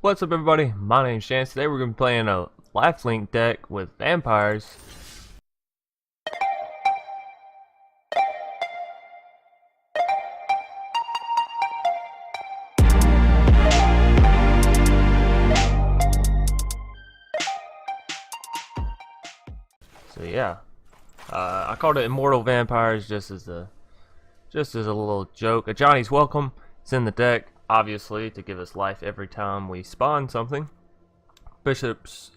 What's up, everybody? My name's Chance. Today we're going to be playing a Lifelink deck with vampires. So yeah, I called it Immortal Vampires just as a little joke. Ajani's welcome. It's in the deck, obviously, to give us life every time we spawn something. Bishop's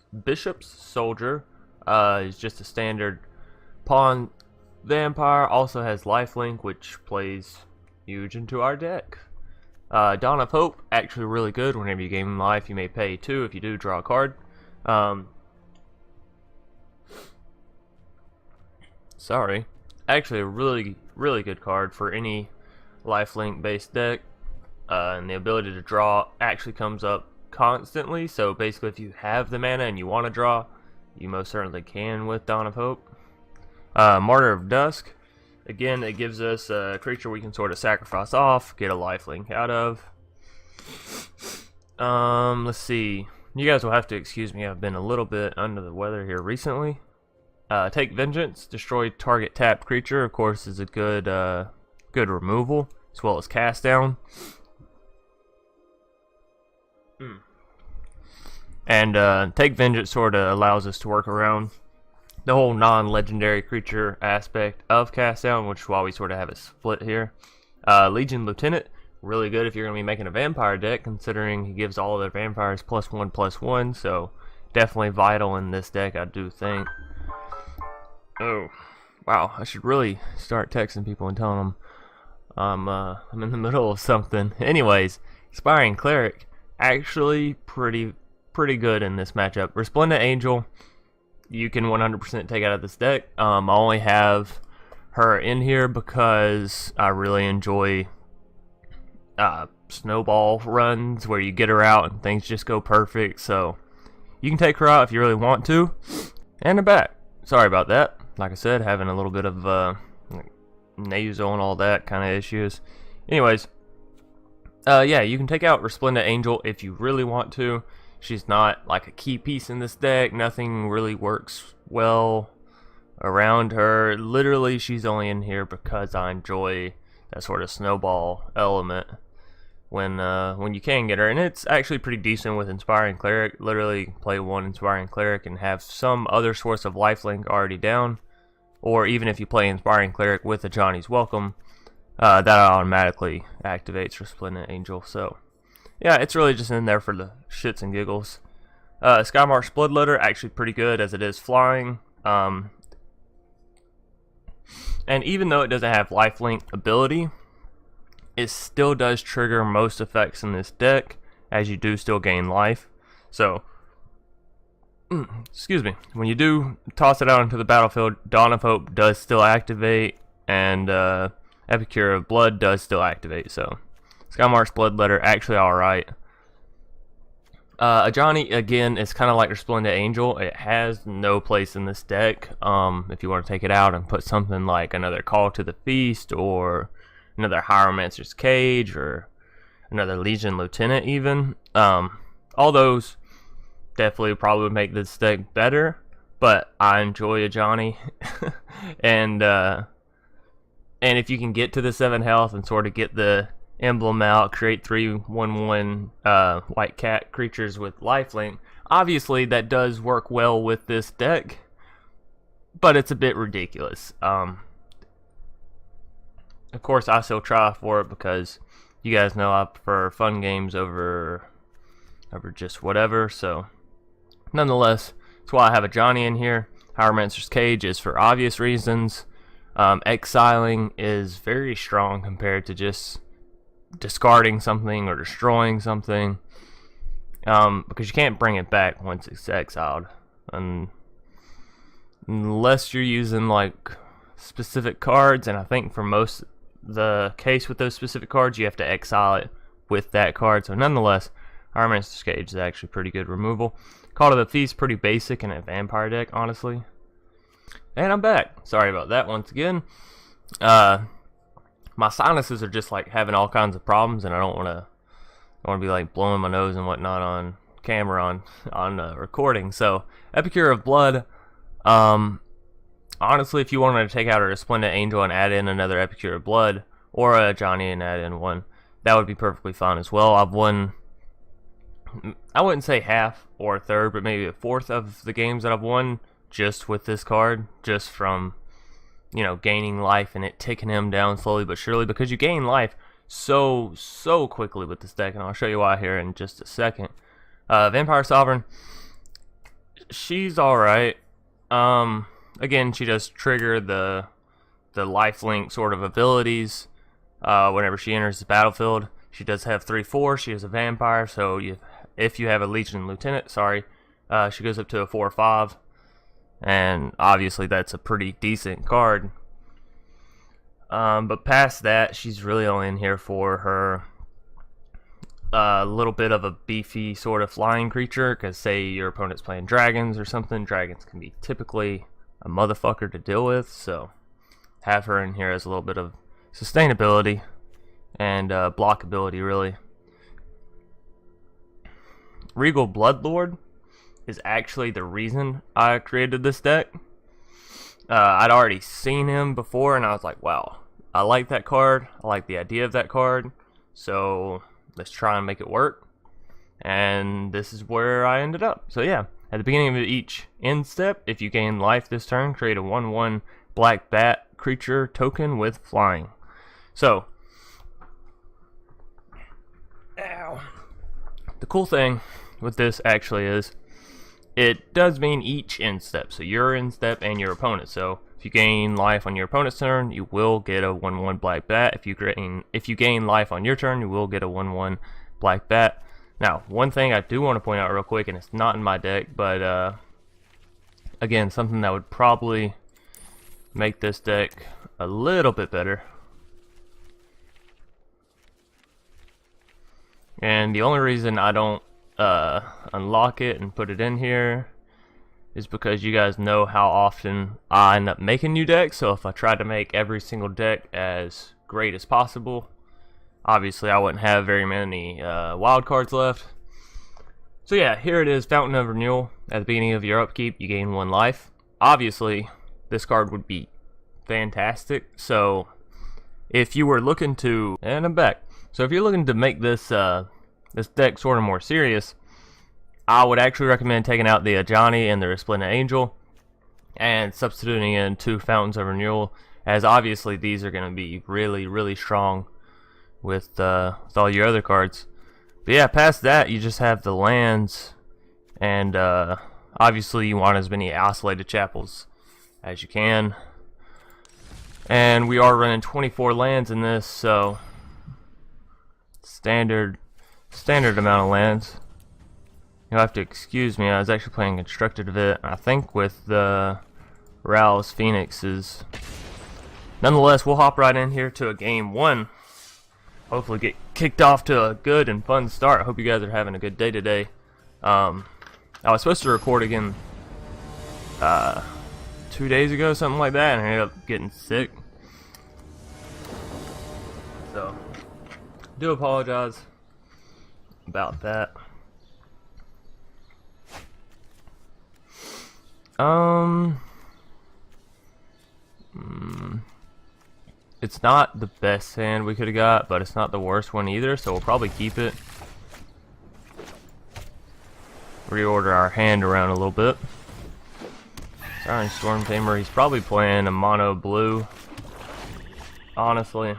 Soldier is just a standard pawn vampire. Also has lifelink, which plays huge into our deck. Dawn of Hope, actually really good. Whenever you gain life, you may pay 2 if you do draw a card. Sorry. Actually a really good card for any lifelink based deck. And the ability to draw actually comes up constantly, so basically if you have the mana and you want to draw, you most certainly can with Dawn of Hope. Martyr of Dusk, again, it gives us a creature we can sort of sacrifice off, get a lifelink out of. Let's see, you guys will have to excuse me, I've been a little bit under the weather here recently. Take Vengeance, destroy target tapped creature, of course, is a good removal, as well as cast down. And Take Vengeance sort of allows us to work around the whole non-legendary creature aspect of cast down, which is why we sort of have it split here. Legion Lieutenant, really good if you're going to be making a vampire deck, considering he gives all of their vampires +1/+1, so definitely vital in this deck, I do think. Oh, wow, I should really start texting people and telling them I'm in the middle of something. Anyways, Inspiring Cleric, actually pretty good in this matchup. Resplendent Angel, you can 100% take out of this deck. I only have her in here because I really enjoy snowball runs where you get her out and things just go perfect. So you can take her out if you really want to. And I'm back. Sorry about that. Like I said, having a little bit of nasal and all that kind of issues. Anyways, yeah, you can take out Resplendent Angel if you really want to. She's not like a key piece in this deck. Nothing really works well around her. Literally, she's only in here because I enjoy that sort of snowball element when you can get her. And it's actually pretty decent with Inspiring Cleric. Literally, you can play one Inspiring Cleric and have some other source of lifelink already down. Or even if you play Inspiring Cleric with Ajani's welcome, that automatically activates Resplendent Angel. So yeah, it's really just in there for the shits and giggles. Skymarch Bloodletter, actually pretty good as it is flying. And even though it doesn't have lifelink ability, it still does trigger most effects in this deck, as you do still gain life. So, excuse me, when you do toss it out into the battlefield, Dawn of Hope does still activate, and Epicure of Blood does still activate, so Skymarch Bloodletter, actually alright. Ajani, again, is kind of like Resplendent Angel. It has no place in this deck. If you want to take it out and put something like another Call to the Feast, or another Hieromancer's Cage, or another Legion Lieutenant even. All those definitely probably would make this deck better, but I enjoy Ajani. And if you can get to the 7 health and sort of get the emblem out, create 3/1/1 white cat creatures with lifelink, obviously that does work well with this deck, but it's a bit ridiculous. Of course, I still try for it because you guys know I prefer fun games over just whatever. So nonetheless, that's why I have Ajani in here. Hieromancer's Cage is for obvious reasons. Exiling is very strong compared to just discarding something or destroying something, because you can't bring it back once it's exiled, unless you're using like specific cards. And I think for most the case with those specific cards, you have to exile it with that card. So nonetheless, Hieromancer's Cage is actually pretty good removal. Call to the Feast, pretty basic in a vampire deck, honestly. And I'm back. Sorry about that once again. My sinuses are just like having all kinds of problems, and I don't want to I want to be like blowing my nose and whatnot on camera on recording. So Epicure of Blood. Honestly, if you wanted to take out a Resplendent Angel and add in another Epicure of Blood, or a Ajani and add in one, that would be perfectly fine as well. I've won, I wouldn't say half or a third, but maybe a fourth of the games that I've won just with this card, just from, you know, gaining life and it ticking him down slowly but surely, because you gain life so quickly with this deck, and I'll show you why here in just a second. Vampire Sovereign, she's alright. Again, she does trigger the lifelink sort of abilities whenever she enters the battlefield. She does have 3/4. She is a vampire, so if you have a Legion Lieutenant, she goes up to a 4/5, and obviously that's a pretty decent card. But past that, she's really only in here for her little bit of a beefy sort of flying creature, because say your opponent's playing dragons or something, dragons can be typically a motherfucker to deal with, so have her in here as a little bit of sustainability and blockability, really. Regal Bloodlord is actually the reason I created this deck. I'd already seen him before, and I was like, wow, I like that card. I like the idea of that card. So let's try and make it work. And this is where I ended up. So yeah, at the beginning of each end step, if you gain life this turn, create a 1/1 black bat creature token with flying. So, ow. The cool thing with this actually is, it does mean each end step, so your end step and your opponent. So if you gain life on your opponent's turn, you will get a 1/1 black bat. If you gain life on your turn, you will get a 1/1 black bat. Now, one thing I do want to point out real quick, and it's not in my deck, but again, something that would probably make this deck a little bit better. And the only reason I don't unlock it and put it in here is because you guys know how often I end up making new decks. So if I tried to make every single deck as great as possible, obviously I wouldn't have very many wild cards left. So yeah, here it is, Fountain of Renewal. At the beginning of your upkeep, you gain 1 life. Obviously, this card would be fantastic. So if you were looking to, and I'm back. So if you're looking to make this this deck sort of more serious, I would actually recommend taking out the Ajani and the Resplendent Angel and substituting in 2 Fountains of Renewal, as obviously these are going to be really strong with all your other cards. But yeah, past that, you just have the lands, and obviously you want as many isolated chapels as you can. And we are running 24 lands in this, so standard amount of lands. You'll have to excuse me, I was actually playing Constructed of it, I think with the Rouse Phoenixes. Nonetheless, we'll hop right in here to a game 1. Hopefully get kicked off to a good and fun start. I hope you guys are having a good day today. I was supposed to record again 2 days ago, something like that, and I ended up getting sick. So, do apologize about that. It's not the best hand we could have got, but it's not the worst one either, so we'll probably keep it. Reorder our hand around a little bit. Sorry, Storm Tamer, he's probably playing a mono blue, honestly.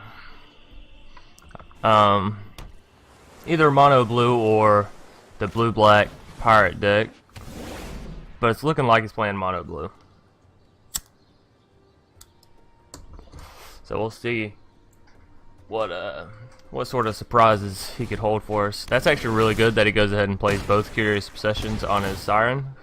Either mono blue or the blue black pirate deck, but it's looking like he's playing mono blue. So we'll see what sort of surprises he could hold for us. That's actually really good that he goes ahead and plays both Curious Obsessions on his Siren,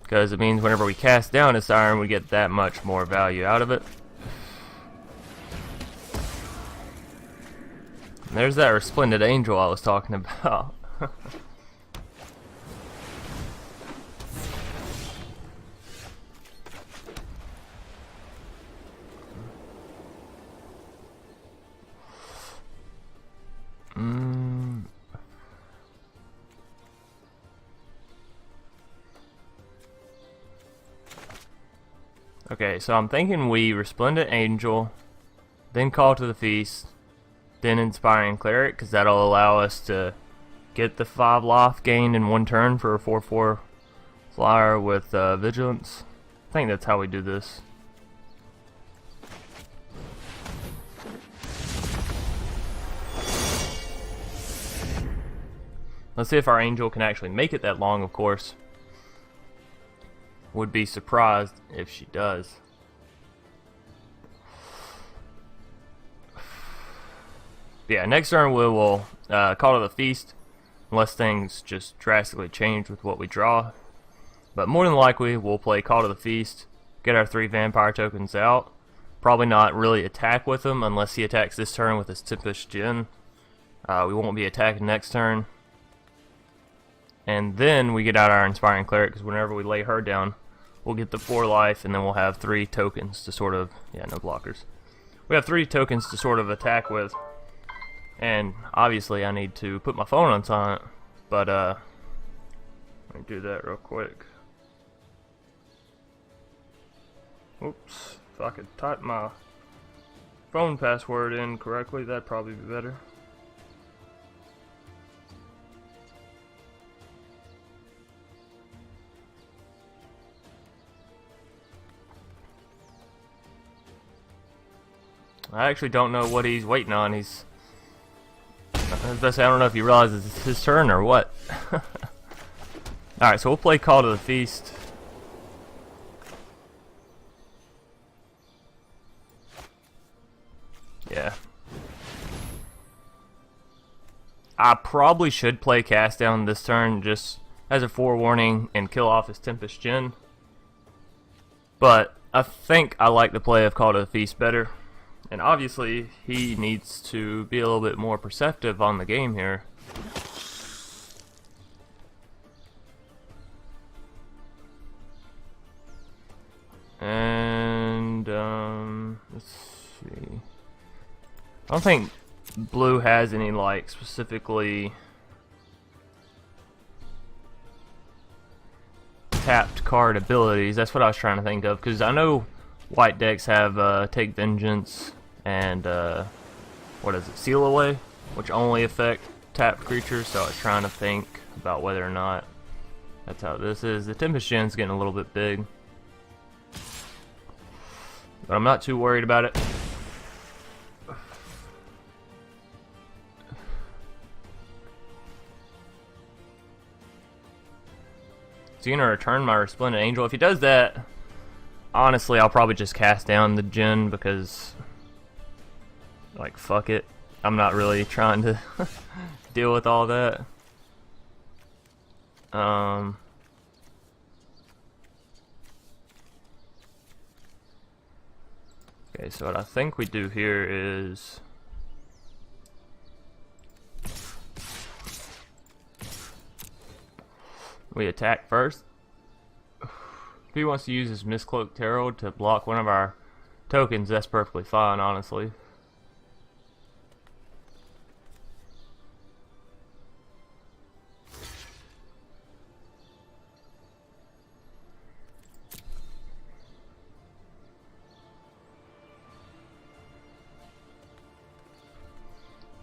because it means whenever we cast down his Siren, we get that much more value out of it. And there's that Resplendent Angel I was talking about. Okay, so I'm thinking we Resplendent Angel, then Call to the Feast, then Inspiring Cleric, because that'll allow us to get the 5 life gained in 1 turn for a 4/4 flyer with Vigilance. I think that's how we do this. Let's see if our Angel can actually make it that long, of course. Would be surprised if she does. Yeah, next turn we will Call to the Feast, unless things just drastically change with what we draw. But more than likely, we'll play Call to the Feast, get our 3 Vampire tokens out. Probably not really attack with him unless he attacks this turn with his Tempest Djinn. We won't be attacking next turn. And then we get out our Inspiring Cleric, because whenever we lay her down, we'll get the 4 life, and then we'll have 3 tokens to sort of... yeah, no blockers. We have 3 tokens to sort of attack with. And obviously I need to put my phone on silent, but let me do that real quick. Oops, if I could type my phone password in correctly, that'd probably be better. I actually don't know what he's waiting on. I don't know if he realizes it's his turn or what. Alright, so we'll play Call to the Feast. Yeah. I probably should play Cast Down this turn just as a forewarning and kill off his Tempest Djinn. But I think I like the play of Call to the Feast better. And obviously, he needs to be a little bit more perceptive on the game here. And, let's see. I don't think blue has any, like, specifically tapped card abilities. That's what I was trying to think of, because I know white decks have Take Vengeance and what is it, Seal Away, which only affect tapped creatures, so I was trying to think about whether or not that's how this is. The Tempest Djinn's getting a little bit big, but I'm not too worried about it. Is he gonna return my Resplendent Angel? If he does that, honestly, I'll probably just cast down the Djinn because, like, fuck it. I'm not really trying to deal with all that. Okay, so what I think we do here is we attack first. If he wants to use his Mistcloaked Herald to block one of our tokens, that's perfectly fine, honestly.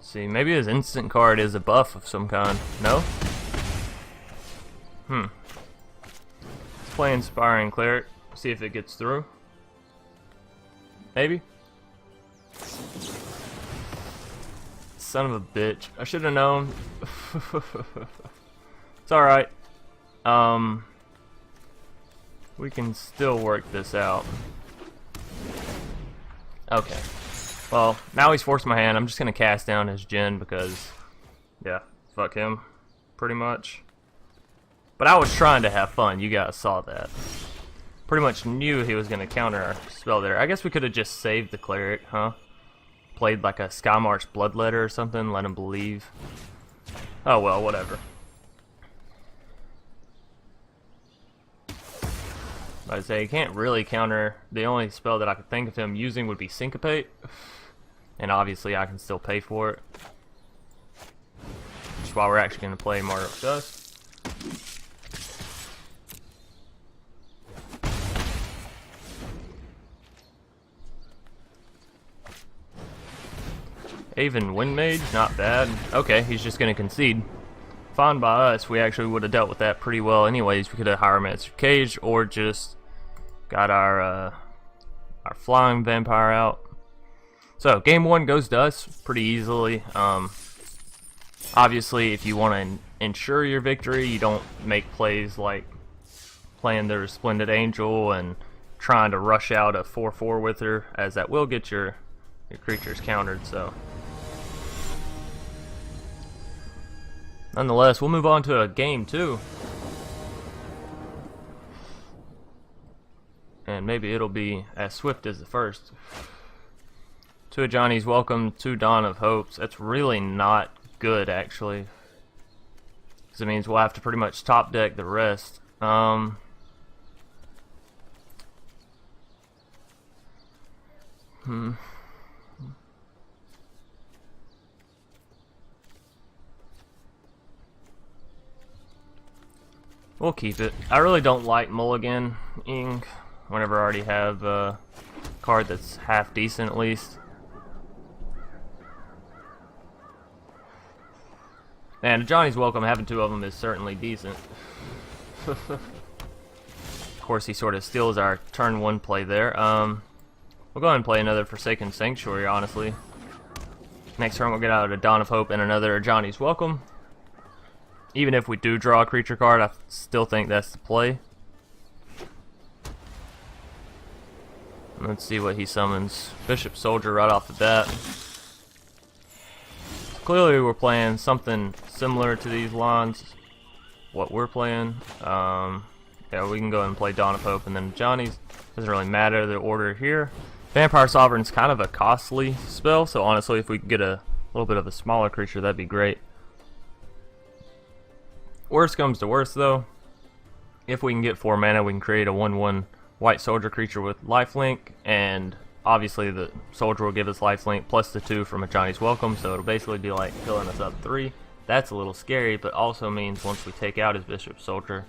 See, maybe his instant card is a buff of some kind. No? Let's play Inspiring Cleric, see if it gets through. Maybe? Son of a bitch. I should have known. It's alright. We can still work this out. Okay. Well, now he's forced my hand. I'm just going to cast down his Djinn because, yeah, fuck him, pretty much. But I was trying to have fun. You guys saw that. Pretty much knew he was going to counter our spell there. I guess we could have just saved the Cleric, huh? Played like a Skymarch Bloodletter or something, let him believe. Oh well, whatever. I'd say he can't really counter. The only spell that I could think of him using would be Syncopate. And obviously I can still pay for it. Which is why we're actually going to play Martyr of Dusk. Haven Wind Mage, not bad. Okay, he's just gonna concede. Fine by us. We actually would have dealt with that pretty well anyways. We could have Hieromancer's Cage or just got our flying vampire out. So game 1 goes to us pretty easily. Obviously, if you want to ensure your victory, you don't make plays like playing their Splendid Angel and trying to rush out a 4/4 with her, as that will get your creatures countered. So nonetheless, we'll move on to a game 2. And maybe it'll be as swift as the first. To Ajani's welcome to Dawn of Hopes. That's really not good, actually. Because it means we'll have to pretty much top deck the rest. We'll keep it. I really don't like mulliganing whenever I already have a card that's half decent at least. And Johnny's welcome, having 2 of them is certainly decent. Of course, he sort of steals our turn 1 play there. We'll go ahead and play another Forsaken Sanctuary, honestly. Next turn we'll get out a Dawn of Hope and another Johnny's Welcome. Even if we do draw a creature card, I still think that's the play. Let's see what he summons. Bishop Soldier right off the bat. Clearly we're playing something similar to these lines. What we're playing. Yeah, we can go ahead and play Dawn of Hope and then Johnny's. Doesn't really matter the order here. Vampire Sovereign's kind of a costly spell, so honestly if we could get a little bit of a smaller creature, that'd be great. Worst comes to worst though, if we can get 4 mana, we can create a 1/1 white soldier creature with lifelink, and obviously the soldier will give us lifelink plus the 2 from Ajani's Welcome, so it'll basically be like filling us up 3. That's a little scary, but also means once we take out his Bishop Soldier,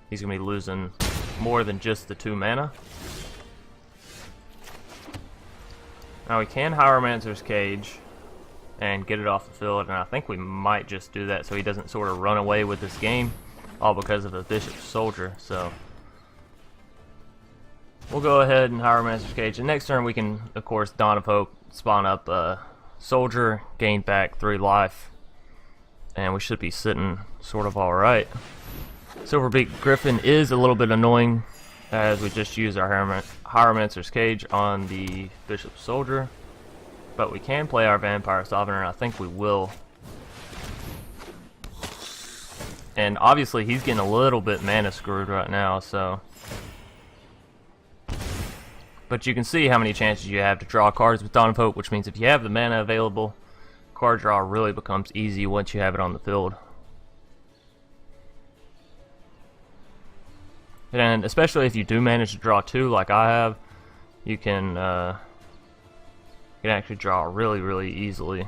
he's going to be losing more than just the 2 mana. Now we can Hieromancer's Cage and get it off the field, and I think we might just do that so he doesn't sort of run away with this game, all because of the Bishop Soldier. So we'll go ahead and Hieromancer's Cage, and next turn we can, of course, Dawn of Hope, spawn up a Soldier, gain back 3 life, and we should be sitting sort of alright. Silverbeak Griffin is a little bit annoying, as we just used our Hieromancer's Cage on the Bishop Soldier. But we can play our Vampire Sovereign, and I think we will. And obviously he's getting a little bit mana screwed right now, so. But you can see how many chances you have to draw cards with Dawn of Hope, which means if you have the mana available, card draw really becomes easy once you have it on the field. And especially if you do manage to draw 2 like I have, you can actually draw really easily.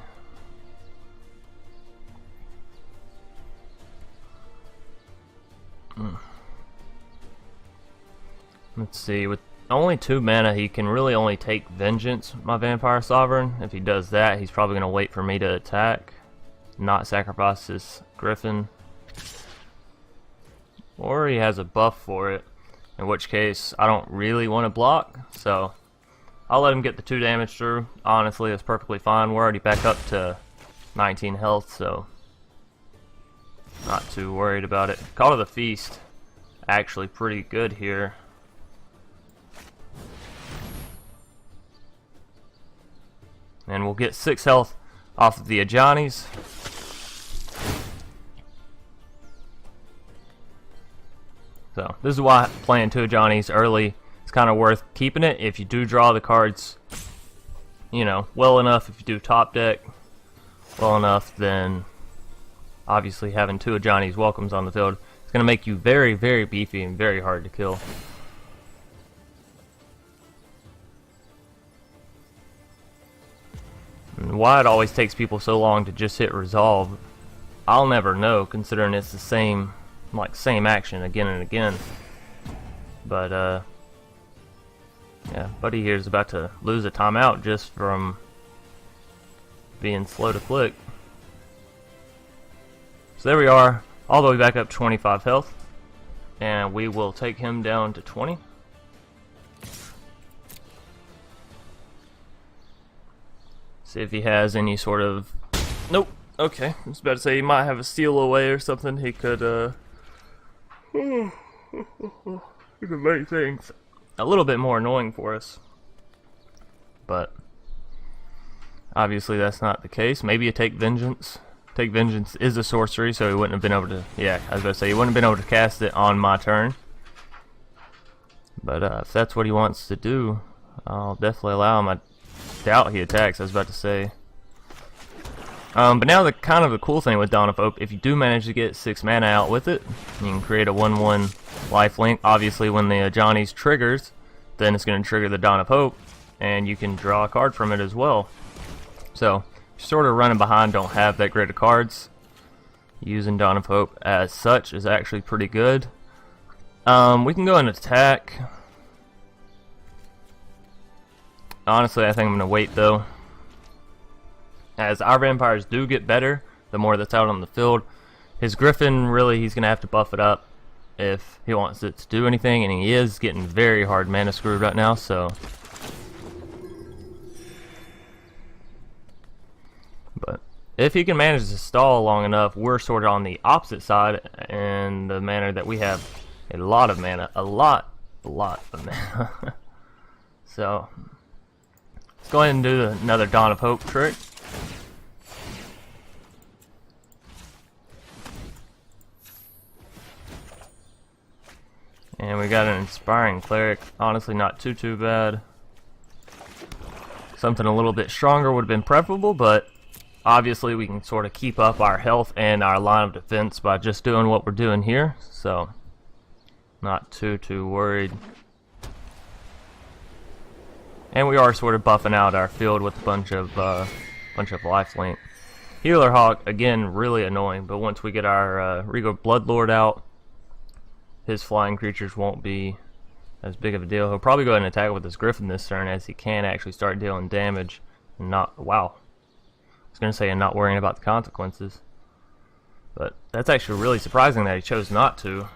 Let's see, with only 2 mana he can really only take Vengeance, my Vampire Sovereign. If he does that, he's probably going to wait for me to attack, not sacrifice his Griffin. Or he has a buff for it, in which case I don't really want to block, so I'll let him get the 2 damage through. Honestly, it's perfectly fine. We're already back up to 19 health, so not too worried about it. Call of the Feast, actually pretty good here. And we'll get 6 health off of the Ajani's. So this is why playing 2 Ajani's early is kind of worth keeping it. If you do draw the cards, you know, well enough, if you do top deck well enough, then obviously having 2 Ajani's Welcomes on the field is going to make you very beefy and very hard to kill. And why it always takes people so long to just hit resolve, I'll never know, considering it's the same action again and again. But yeah, buddy here is about to lose a timeout just from being slow to click. So there we are, all the way back up 25 health. And we will take him down to 20. See if he has any sort of... Nope. Okay. I was about to say he might have a steal away or something. He could, he could make things a little bit more annoying for us. But obviously that's not the case. Maybe a Take Vengeance. Take Vengeance is a sorcery, so he wouldn't have been able to... Yeah, I was about to say, he wouldn't have been able to cast it on my turn. But if that's what he wants to do, I'll definitely allow him. I doubt he attacks, I was about to say. But now the kind of the cool thing with Dawn of Hope, if you do manage to get 6 mana out with it, you can create a 1/1 lifelink. Obviously when the Ajani's triggers, then it's going to trigger the Dawn of Hope, and you can draw a card from it as well. So, sort of running behind, don't have that great of cards. Using Dawn of Hope as such is actually pretty good. We can go and attack. Honestly, I think I'm going to wait though. As our vampires do get better, the more that's out on the field. His Griffin, really, he's going to have to buff it up if he wants it to do anything, and he is getting very hard mana screwed right now, so... But if he can manage to stall long enough, we're sort of on the opposite side in the manner that we have a lot of mana. A lot of mana. So, let's go ahead and do another Dawn of Hope trick. And we got an Inspiring Cleric. Honestly, not too bad. Something a little bit stronger would have been preferable, but obviously we can sort of keep up our health and our line of defense by just doing what we're doing here. So, not too worried. And we are sort of buffing out our field with a bunch of lifelink. Healer Hawk, again, really annoying, but once we get our Regal Bloodlord out, his flying creatures won't be as big of a deal. He'll probably go ahead and attack with his Griffin this turn, as he can actually start dealing damage and not... Wow. I was going to say, and not worrying about the consequences. But that's actually really surprising that he chose not to.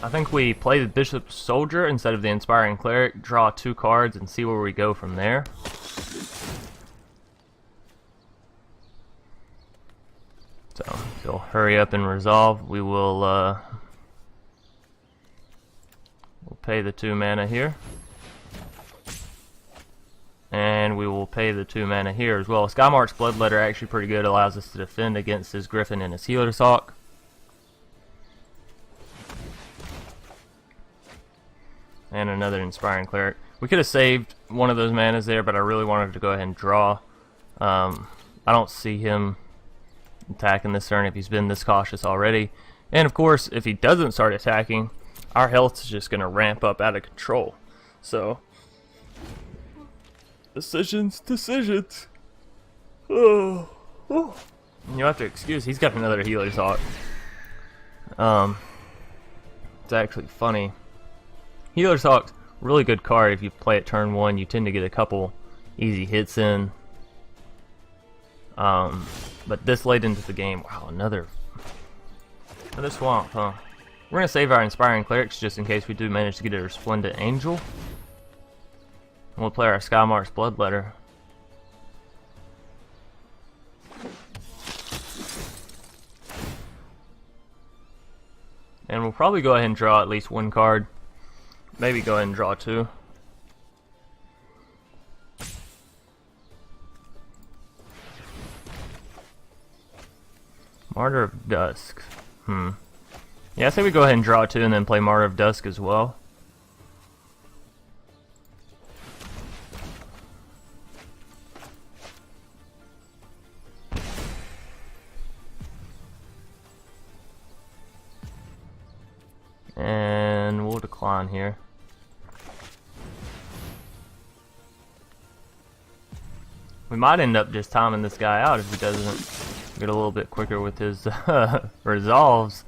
I think we play the Bishop Soldier instead of the Inspiring Cleric, draw 2 cards, and see where we go from there. So, if he'll hurry up and resolve, we will we'll pay the 2 mana here. And we will pay the 2 mana here as well. Skymarch Bloodletter actually pretty good, allows us to defend against his Griffin and his Healer's Hawk. And another Inspiring Cleric. We could have saved one of those manas there, but I really wanted to go ahead and draw. I don't see him attacking this turn if he's been this cautious already. And of course, if he doesn't start attacking, our health is just going to ramp up out of control. So, decisions. Oh. You have to excuse, he's got another Healer's Hawk. It's actually funny. Healer's Hawk's really good card if you play it turn 1. You tend to get a couple easy hits in. But this late into the game, wow, another swamp, huh? We're gonna save our Inspiring Clerics just in case we do manage to get a Resplendent Angel. And we'll play our Skymarch Bloodletter. And we'll probably go ahead and draw at least 1 card. Maybe go ahead and draw 2. Martyr of Dusk. Yeah, I think we go ahead and draw 2 and then play Martyr of Dusk as well. And we'll decline here. We might end up just timing this guy out if he doesn't get a little bit quicker with his resolves.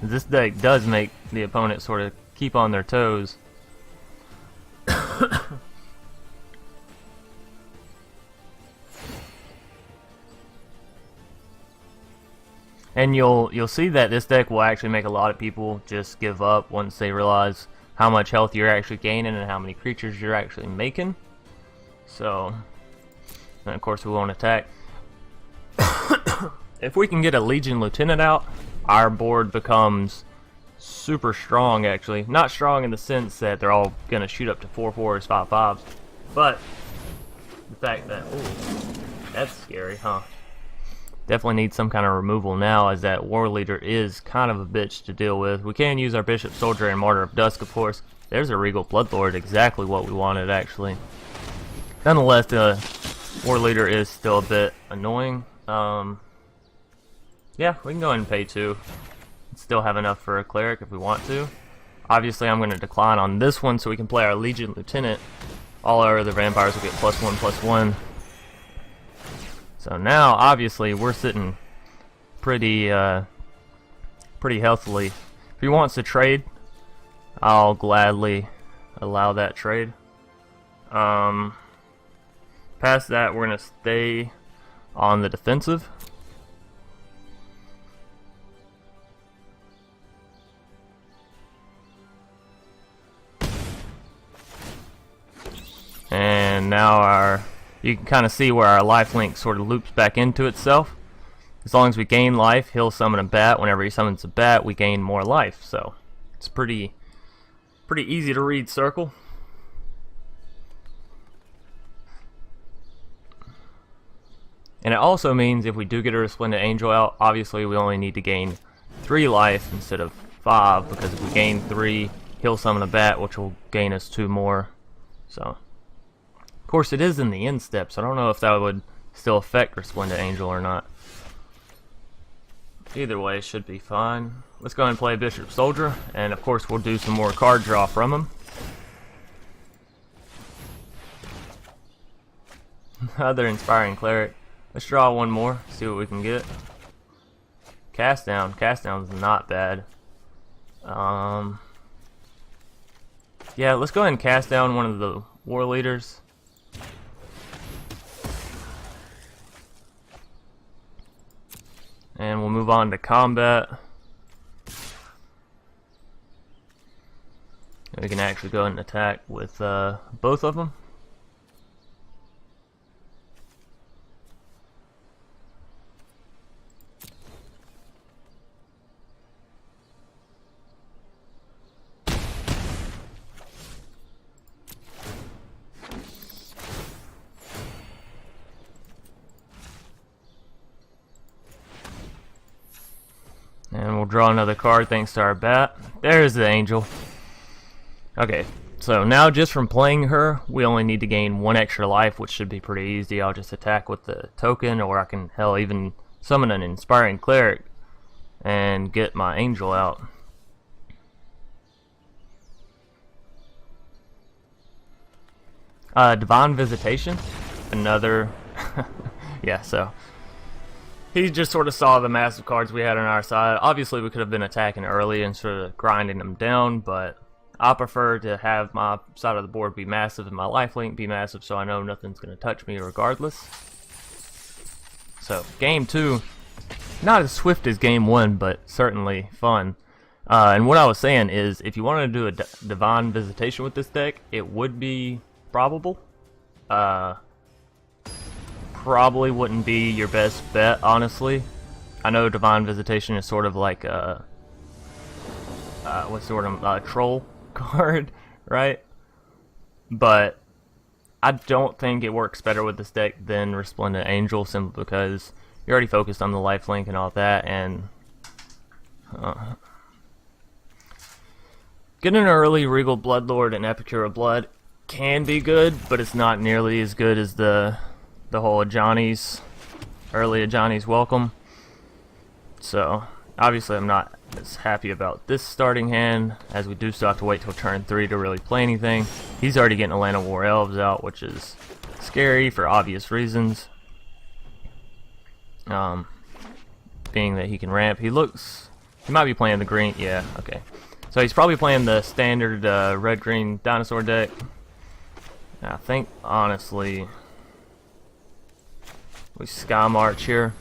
This deck does make the opponent sort of keep on their toes. And you'll see that this deck will actually make a lot of people just give up once they realize how much health you're actually gaining and how many creatures you're actually making. So, and of course we won't attack. If we can get a Legion Lieutenant out, our board becomes super strong actually. Not strong in the sense that they're all going to shoot up to 4/4s, 5/5s, but the fact that, ooh, that's scary, huh? Definitely need some kind of removal now, as that War Leader is kind of a bitch to deal with. We can use our Bishop Soldier and Martyr of Dusk, of course. There's a Regal Bloodlord, exactly what we wanted, actually. Nonetheless, the War Leader is still a bit annoying. Yeah, we can go ahead and pay 2. Still have enough for a Cleric if we want to. Obviously, I'm going to decline on this one so we can play our Legion Lieutenant. All our other vampires will get +1/+1. So now, obviously, we're sitting pretty healthily. If he wants to trade, I'll gladly allow that trade. Past that, we're going to stay on the defensive. And now you can kind of see where our lifelink sort of loops back into itself. As long as we gain life, he'll summon a bat. Whenever he summons a bat, we gain more life. So it's pretty easy to read circle. And it also means if we do get a Resplendent Angel out, obviously we only need to gain 3 life instead of 5, because if we gain 3, he'll summon a bat, which will gain us 2 more. So, of course, it is in the end steps. I don't know if that would still affect Resplendent Angel or not. Either way, should be fine. Let's go ahead and play Bishop Soldier, and of course we'll do some more card draw from him. Another Inspiring Cleric. Let's draw one more, see what we can get. Cast down. Cast down's not bad. Yeah, let's go ahead and cast down one of the War Leaders. And we'll move on to combat. And we can actually go ahead and attack with both of them. And we'll draw another card thanks to our bat. There's the angel. Okay, so now just from playing her, we only need to gain 1 extra life, which should be pretty easy. I'll just attack with the token, or I can, hell, even summon an Inspiring Cleric and get my angel out. Divine Visitation, another... yeah, so... he just sort of saw the massive cards we had on our side. Obviously, we could have been attacking early and sort of grinding them down, but I prefer to have my side of the board be massive and my lifelink be massive, so I know nothing's going to touch me regardless. So, game 2, not as swift as game 1, but certainly fun. And what I was saying is, if you wanted to do a Divine Visitation with this deck, it would be probable. Probably wouldn't be your best bet, honestly. I know Divine Visitation is sort of like a troll card, right? But I don't think it works better with this deck than Resplendent Angel, simply because you're already focused on the lifelink and all that, and getting an early Regal Bloodlord and Epicure of Blood can be good, but it's not nearly as good as the whole Ajani's, early Ajani's welcome. So, obviously I'm not as happy about this starting hand, as we do still have to wait till turn 3 to really play anything. He's already getting Atlanta War Elves out, which is scary for obvious reasons. Being that he can ramp. He might be playing the green, yeah, okay. So he's probably playing the standard red-green dinosaur deck. I think, honestly, we Skymarch here.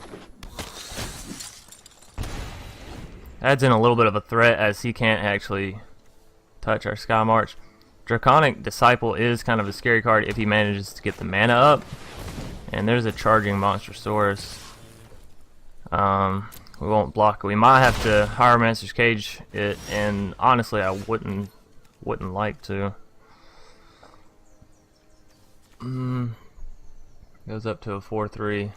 Adds in a little bit of a threat as he can't actually touch our Skymarch. Draconic Disciple is kind of a scary card if he manages to get the mana up. And there's a charging Monstrosaurus. We won't block it. We might have to Hieromancer's Cage it, and honestly I wouldn't like to. Goes up to a 4/3.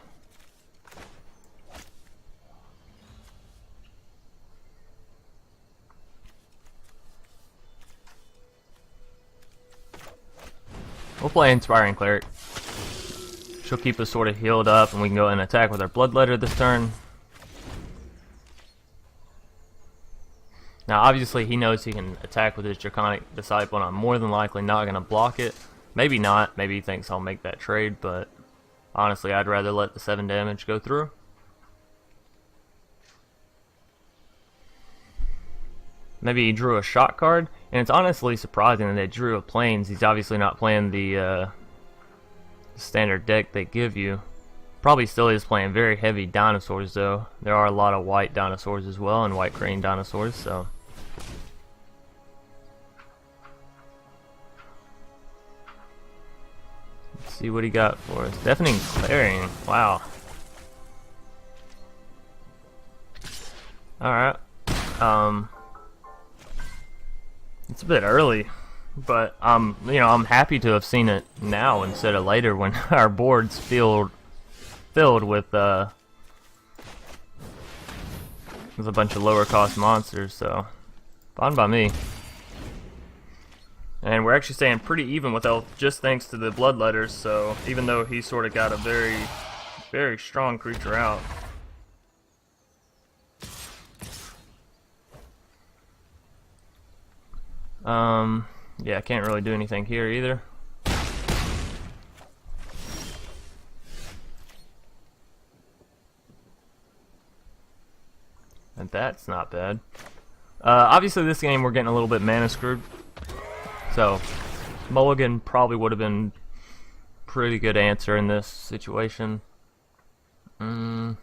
We'll play Inspiring Cleric. She'll keep us sort of healed up, and we can go and attack with our Bloodletter this turn. Now, obviously, he knows he can attack with his Draconic Disciple, and I'm more than likely not going to block it. Maybe not. Maybe he thinks I'll make that trade, but honestly, I'd rather let the 7 damage go through. Maybe he drew a shot card, and it's honestly surprising that they drew a Plains. He's obviously not playing the standard deck they give you. Probably still is playing very heavy dinosaurs, though. There are a lot of white dinosaurs as well, and white crane dinosaurs, so. Let's see what he got for us. Deafening Clarion. Wow. Alright. It's a bit early, but you know, I'm happy to have seen it now instead of later when our board's filled with a bunch of lower cost monsters, so fine by me. And we're actually staying pretty even with health just thanks to the Bloodletters, so even though he sort of got a very, very strong creature out. Yeah, I can't really do anything here either. And that's not bad. Obviously this game we're getting a little bit mana screwed. So, Mulligan probably would have been a pretty good answer in this situation. I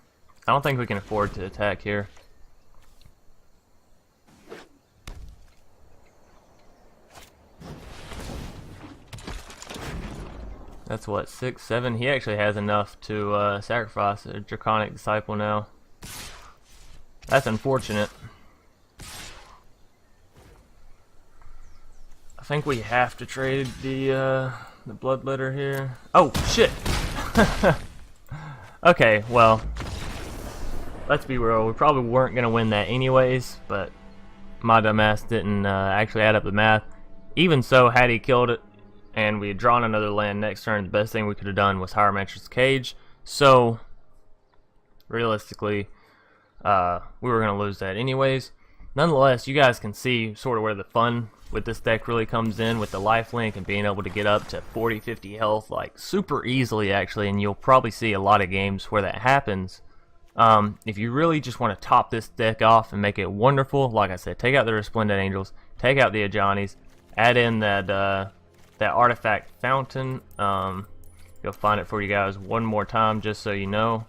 don't think we can afford to attack here. That's what, 6, 7? He actually has enough to sacrifice a Draconic Disciple now. That's unfortunate. I think we have to trade the Bloodletter here. Oh, shit! Okay, well, let's be real. We probably weren't going to win that anyways, but my dumbass didn't actually add up the math. Even so, had he killed it, and we had drawn another land next turn, the best thing we could have done was Hieromancer's Cage. So, realistically, we were going to lose that anyways. Nonetheless, you guys can see sort of where the fun with this deck really comes in with the lifelink and being able to get up to 40, 50 health like super easily actually, and you'll probably see a lot of games where that happens. If you really just want to top this deck off and make it wonderful, like I said, take out the Resplendent Angels, take out the Ajanis, add in that artifact fountain. You'll find it for you guys one more time just so you know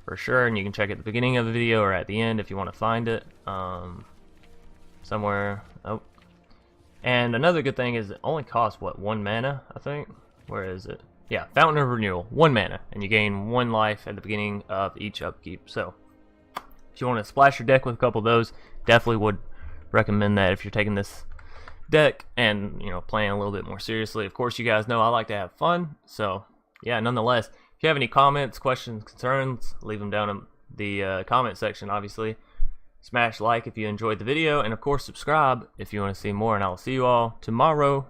for sure, and you can check it at the beginning of the video or at the end if you want to find it somewhere. Oh, and another good thing is it only costs what, 1 mana, I think. Where is it? Yeah, Fountain of Renewal, 1 mana, and you gain 1 life at the beginning of each upkeep. So if you want to splash your deck with a couple of those, definitely would recommend that if you're taking this deck and, you know, playing a little bit more seriously. Of course, you guys know I like to have fun, so yeah. Nonetheless, if you have any comments, questions, concerns, leave them down in the comment section. Obviously, smash like if you enjoyed the video, and of course subscribe if you want to see more, and I will see you all tomorrow.